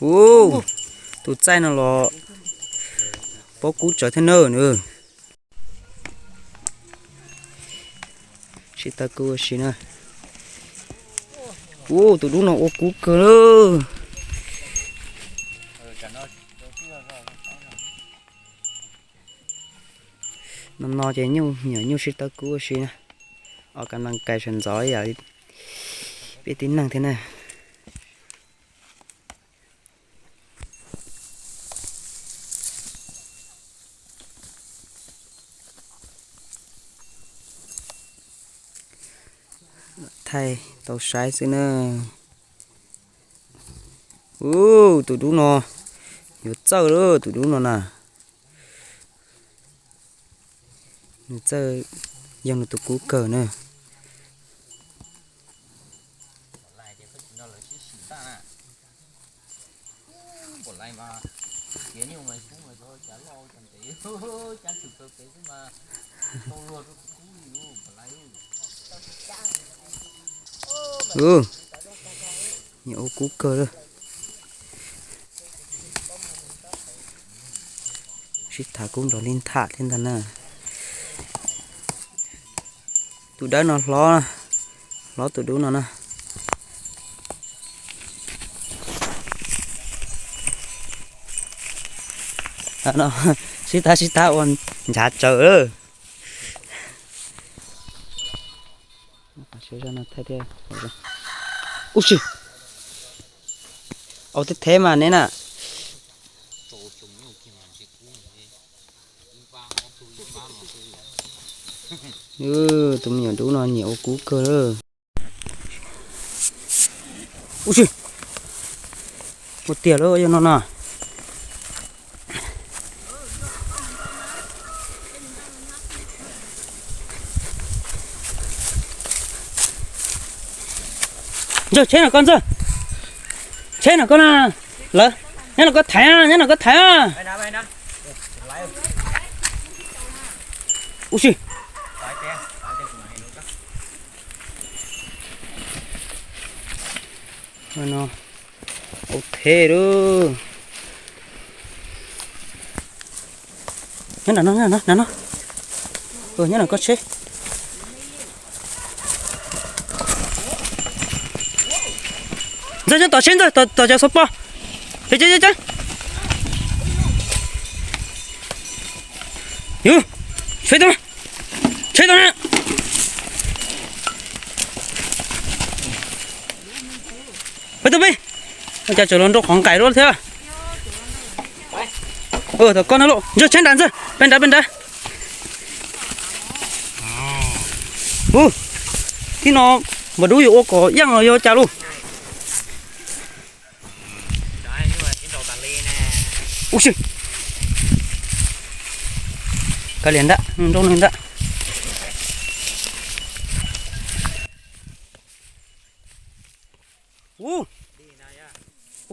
ô tụt chay nó lò bó cút trở thế nơ nữa chị ta cứ xí nè ô tụi đúng nó ô cút cơ nữa năm nọ chỉ nhiều nhiều nhiều chị ta cứ xí nè ở căn năng cày sần gió vậy biết tính năng thế này thay tàu sái xí nữa ô tụi đúng nó nhiều trâu đó tụi đúng nó nè nhiều trâu dòng tụi cú cờ nữa nhiều cú cờ đó xịt thả cũng đó lên thả lên thằng nè tụi đó nó lo tụi đúng nó nè nó xịt thả on giá chở sẽ ra nó thay thế ui xì thế mà nên à tụi nhiều đủ nó nhiều cú cơ đó ui xì một tiền đó cho nó nè giờ chế nào con giờ chế nào con à lỡ nhớ là có thẻ nhớ là có thẻ ui xì nó ok đó nhớ là nó nhớ là có chế这到现在到家说吧，这，有，吹动，快点呗，我家这轮都黄改了对吧？到干了喽，你就牵单子，笨蛋，听nó mà đuổi ô có giăng rồi vô chào luôn. Ui xì. Cái liền đó, trong liền đó.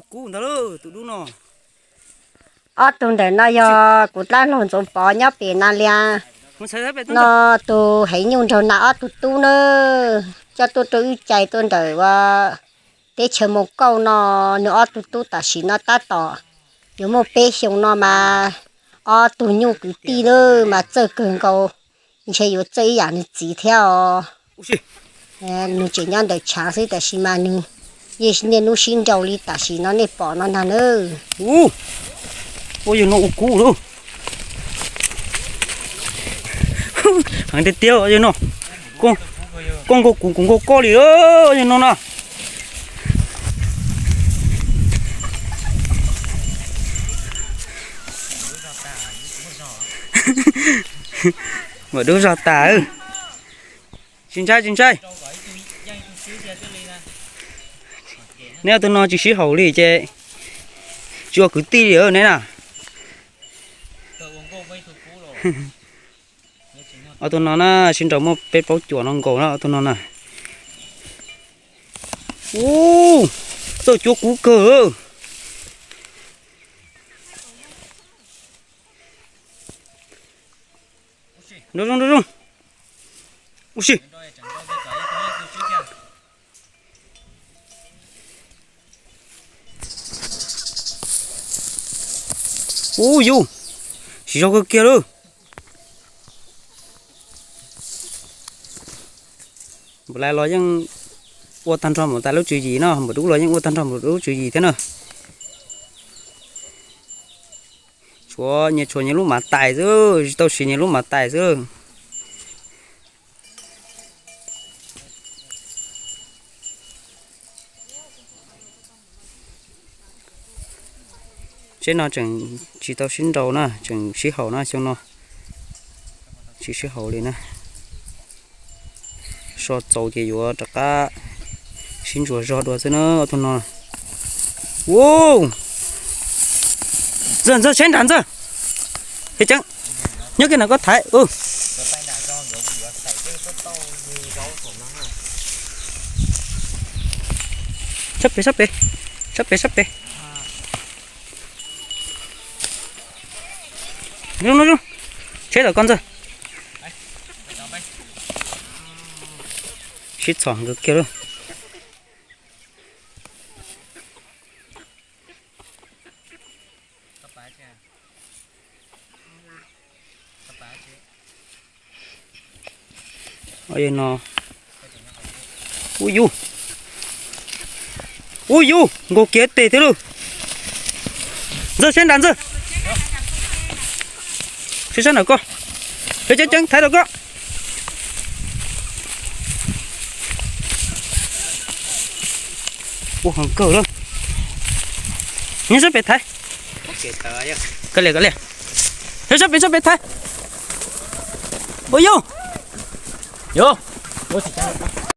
Cú nó đó, tụi nó. Tụi đấy nó giờ cút lan hồn giống bò nhá bể na lia. Nó tụi hãy nhung cho nó tụi nữa. Cho tụi chạy tụi đấy và để chờ một câu nó nữa tụi ta xí nó ta tỏ. Nếu một bé xong nó mà tụi nhung cứ đi nữa mà chơi cường cầu. Chỉ có chơi dạng chỉ theo. Nó chỉ nhận được sáng sẽ là xí mà nữa. Vậy nên nó xin đầu đi ta xí nó nếp bỏ nó nữa. Ôi nó cú luôn. Hàng tiếp tiêu ở nó. Con có đi đó nó nè. Mở đứa ra tà. Xin trai. Nếu tôi nói chỉ xí hậu đi chứ. Chưa cứ tí ở này nè. Tôi nói là xin chào một bé báo chuột nó cổ đó tôi nói nè. Tôi chúa cú cờ. Đúng. Ui xì. ui du chỉ cho cái kia đâu bữa nay lo những ô tan tròn một tay lúc chuyện gì nó một đúng lo những ô tan tròn một lúc chuyện gì thế nào chúa nhà lúc mà tài chứ tao chỉ nhà lúc mà tài chứ trên nó chẳng chỉ tao xin đầu nè chẳng xí hậu nè cho nó chỉ xí hậu đi nè so dầu thì vừa tất cả xin chúa cho đùa cho nó thôi nó wow dần dần trên đàn dần thế chẳng nhớ cái nào có thái sắp về Rung chết rồi con rồi xịt xoảng được kia rồi ôi nó ui du ngô kia tê thế luôn giờ trên đàn giờ xem nào con cái chân thấy được con ô hàng cờ luôn nhớ sắp về thấy cái liền nhớ sắp về thấy ôi vô